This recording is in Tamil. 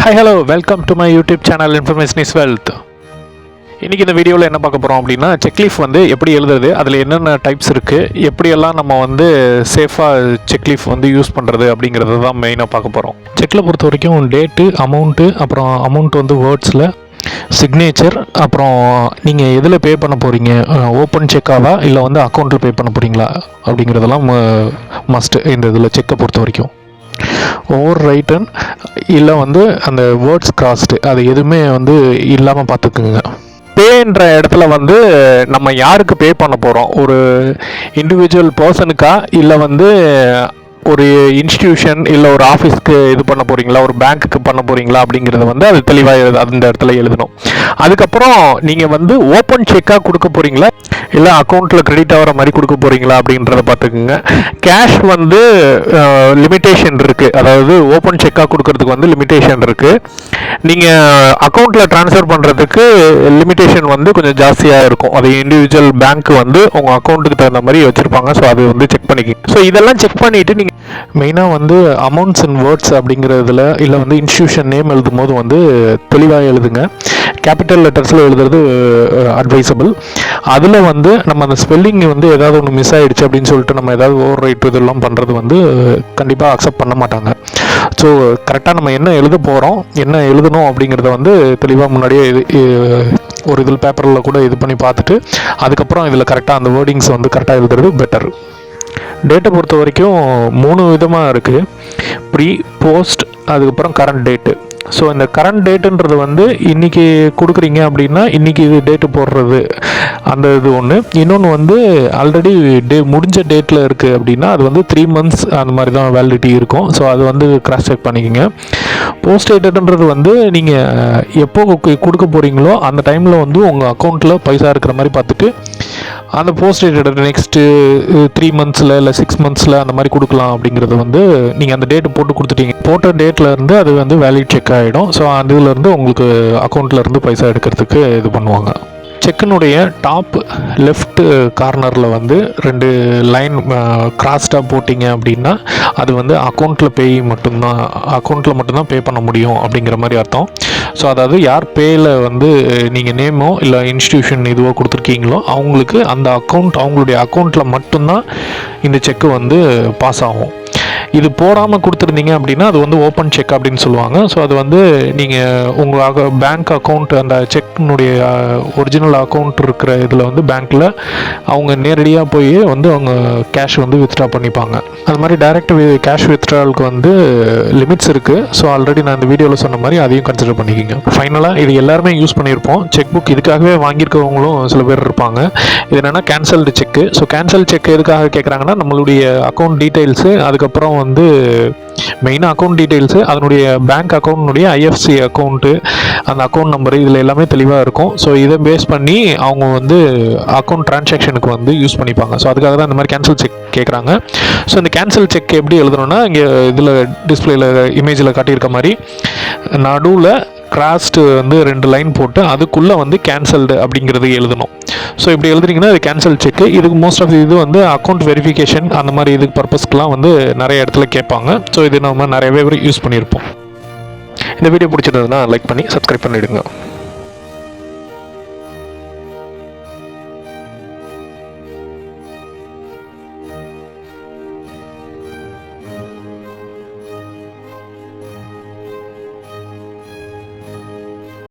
Hi hello welcome to my YouTube channel information is wealth. இன்றைக்கி இந்த வீடியோவில் என்ன பார்க்க போகிறோம் அப்படின்னா, செக்லீஃப் வந்து எப்படி எழுதுறது, அதில் என்னென்ன டைப்ஸ் இருக்குது, எப்படியெல்லாம் நம்ம வந்து சேஃபாக செக்லீஃப் வந்து யூஸ் பண்ணுறது அப்படிங்கிறது தான் மெயினாக பார்க்க போகிறோம். செக்கில் பொறுத்த வரைக்கும் டேட்டு, அமௌண்ட்டு, அப்புறம் அமௌண்ட் வந்து வேர்ட்ஸில், சிக்னேச்சர், அப்புறம் நீங்கள் எதில் பே பண்ண போகிறீங்க, ஓப்பன் செக்காவா இல்லை வந்து அக்கௌண்ட்டில் பே பண்ண போகிறீங்களா அப்படிங்கிறதெல்லாம் மஸ்ட்டு இந்த இதில் செக்கை பொறுத்த வரைக்கும். ஓவர் ரைட்டன் இல்லை வந்து அந்த வேர்ட்ஸ் கிராஸ்டு அது எதுவுமே வந்து இல்லாமல் பார்த்துக்குங்க. பேன்ற இடத்துல வந்து நம்ம யாருக்கு பே பண்ண போகிறோம், ஒரு இண்டிவிஜுவல் பர்சனுக்கா இல்லை வந்து ஒரு இன்ஸ்டிடியூஷன் இல்லை ஒரு ஆஃபீஸ்க்கு இது பண்ண போகிறீங்களா, ஒரு பேங்க்குக்கு பண்ண போகிறீங்களா அப்படிங்கிறத வந்து அது தெளிவாக அந்த இடத்துல எழுதணும். அதுக்கப்புறம் நீங்கள் வந்து ஓப்பன் செக்காக கொடுக்க போகிறீங்களா இல்லை அக்கௌண்ட்டில் கிரெடிட் ஆகிற மாதிரி கொடுக்க போகிறீங்களா அப்படின்றத பார்த்துக்குங்க. கேஷ் வந்து லிமிட்டேஷன் இருக்குது, அதாவது ஓப்பன் செக்காக கொடுக்கறதுக்கு வந்து லிமிட்டேஷன் இருக்குது. நீங்கள் அக்கௌண்ட்டில் ட்ரான்ஸ்ஃபர் பண்ணுறதுக்கு லிமிட்டேஷன் வந்து கொஞ்சம் ஜாஸ்தியாக இருக்கும். அது இண்டிவிஜுவல் பேங்க் வந்து உங்கள் அக்கௌண்ட்டுக்கு தகுந்த மாதிரி வச்சுருப்பாங்க. ஸோ அது வந்து செக் பண்ணிக்கிங்க. ஸோ இதெல்லாம் செக் பண்ணிவிட்டு நீங்கள் மெயினாக வந்து அமௌண்ட்ஸ் அண்ட் வேர்ட்ஸ் அப்படிங்கிறதுல இல்லை வந்து இன்ஸ்டியூஷன் நேம் எழுதும் போது வந்து தெளிவாக எழுதுங்க. கேபிட்டல் லெட்டர்ஸில் எழுதுறது அட்வைசபிள். அதில் வந்து நம்ம அந்த ஸ்பெல்லிங் வந்து ஏதாவது ஒன்று மிஸ் ஆகிடுச்சு அப்படின்னு சொல்லிட்டு நம்ம ஏதாவது ஓவர் ரைட் இதெல்லாம் பண்ணுறது வந்து கண்டிப்பாக அக்செப்ட் பண்ண மாட்டாங்க. ஸோ கரெக்டாக நம்ம என்ன எழுத போகிறோம், என்ன எழுதணும் அப்படிங்கிறத வந்து தெளிவாக முன்னாடியே ஒரு இதில் பேப்பரில் கூட இது பண்ணி பார்த்துட்டு அதுக்கப்புறம் இதில் கரெக்டாக அந்த வேர்டிங்ஸ் வந்து கரெக்டாக எழுதுறது பெட்டர். டேட்டை பொறுத்த வரைக்கும் 3 விதமாக இருக்குது: ப்ரீ, போஸ்ட், அதுக்கப்புறம் கரண்ட் டேட்டு. ஸோ இந்த கரண்ட் டேட்டுன்றது வந்து இன்றைக்கி கொடுக்குறீங்க அப்படின்னா இன்றைக்கி இது டேட்டு போடுறது அந்த இது ஒன்று. இன்னொன்று வந்து ஆல்ரெடி முடிஞ்ச டேட்டில் இருக்குது அப்படின்னா அது வந்து 3 months அந்த மாதிரி தான் வேலிடிட்டி இருக்கும். ஸோ அது வந்து கிராஸ் செக் பண்ணிக்கோங்க. போஸ்ட் டேட்டுன்றது வந்து நீங்கள் எப்போ கொடுக்க போகிறீங்களோ அந்த டைமில் வந்து உங்கள் அக்கௌண்ட்டில் பைசா இருக்கிற மாதிரி பார்த்துட்டு அந்த போஸ்ட் டேட் நெக்ஸ்ட்டு 3 months இல்லை 6 months அந்த மாதிரி கொடுக்கலாம். அப்படிங்கிறது வந்து நீங்கள் அந்த டேட்டு போட்டு கொடுத்துட்டீங்க, போட்ட டேட்டில் இருந்து அது வந்து வேலிட் செக் ஆகிடும். ஸோ அந்த இதுலேருந்து உங்களுக்கு அக்கௌண்ட்டில் இருந்து பைசா எடுக்கிறதுக்கு இது பண்ணுவாங்க. செக்கினுடைய டாப் லெஃப்ட் கார்னரில் வந்து 2 லைன் கிராஸ்டாக போட்டிங்க அப்படின்னா அது வந்து அக்கௌண்ட்டில் மட்டும்தான் பே பண்ண முடியும் அப்படிங்கிற மாதிரி அர்த்தம். ஸோ அதாவது யார் பேயில் வந்து நீங்கள் நேமோ இல்லை இன்ஸ்டிடியூஷன் இதுவோ கொடுத்துருக்கீங்களோ அவங்களுக்கு அந்த அவங்களுடைய அக்கௌண்ட்டில் மட்டும்தான் இந்த செக்கு வந்து பாஸ் ஆகும். இது போடாமல் கொடுத்துருந்தீங்க அப்படின்னா அது வந்து ஓப்பன் செக் அப்படின்னு சொல்லுவாங்க. ஸோ அது வந்து நீங்கள் உங்கள் பேங்க் அக்கௌண்ட் அந்த செக்கினுடைய ஒரிஜினல் அக்கௌண்ட் இருக்கிற இதில் வந்து பேங்க்கில் அவங்க நேரடியாக போய் வந்து அவங்க கேஷ் வந்து வித்ட்ரா பண்ணிப்பாங்க. அது மாதிரி டைரக்ட் கேஷ் வித்ட்ராலுக்கு வந்து லிமிட்ஸ் இருக்குது. ஸோ ஆல்ரெடி நான் இந்த வீடியோவில் சொன்ன மாதிரி அதையும் கன்சிடர் பண்ணிக்கோங்க. ஃபைனலாக இது எல்லாருமே யூஸ் பண்ணியிருப்போம். செக் புக் இதுக்காகவே வாங்கியிருக்கவங்களும் சில பேர் இருப்பாங்க. இது என்னென்னா கேன்சல்டு செக்கு. ஸோ கேன்சல் செக் எதுக்காக கேட்குறாங்கன்னா நம்மளுடைய அக்கௌண்ட் டீட்டெயில்ஸு, அதுக்கப்புறம் வந்து மெயினாக அக்கௌண்ட் டீட்டெயில்ஸு, அதனுடைய பேங்க் அக்கௌண்ட்னுடைய ஐஎஃப்சி அக்கௌண்ட்டு, அந்த அக்கௌண்ட் நம்பரு இதில் எல்லாமே தெளிவாக இருக்கும். ஸோ இதை பேஸ் பண்ணி அவங்க வந்து அக்கௌண்ட் ட்ரான்சாக்ஷனுக்கு வந்து யூஸ் பண்ணிப்பாங்க. ஸோ அதுக்காக தான் இந்த மாதிரி கேன்சல் செக் கேட்குறாங்க. ஸோ இந்த கேன்சல் செக் எப்படி எழுதணும்னா இங்கே இதில் டிஸ்பிளேயில் இமேஜில் காட்டியிருக்க மாதிரி நடுவில் கிராஸ்டு வந்து 2 லைன் போட்டு அதுக்குள்ளே வந்து கேன்சல்டு அப்படிங்கிறது எழுதணும். ஸோ இப்படி எழுதுறீங்கன்னா அது கேன்சல் செக்கு. இதுக்கு மோஸ்ட் ஆஃப் இது வந்து அக்கௌண்ட் வெரிஃபிகேஷன் அந்த மாதிரி இதுக்கு பர்பஸ்க்கெலாம் வந்து நிறைய இடத்துல கேட்பாங்க. ஸோ இது நம்ம நிறையவே யூஸ் பண்ணியிருப்போம். இந்த வீடியோ பிடிச்சிருந்ததுன்னா லைக் பண்ணி சப்ஸ்கிரைப் பண்ணிவிடுங்க.